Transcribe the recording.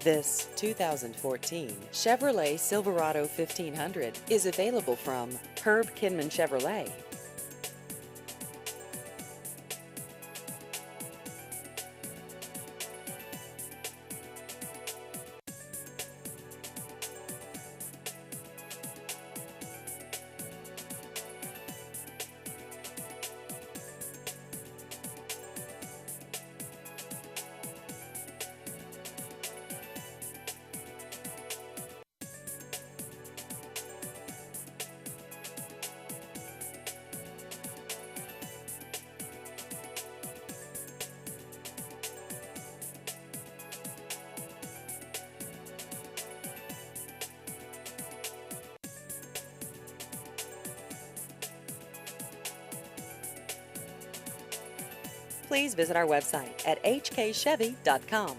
This 2014 Chevrolet Silverado 1500 is available from Herb Kinman Chevrolet. Please visit our website at hkchevy.com.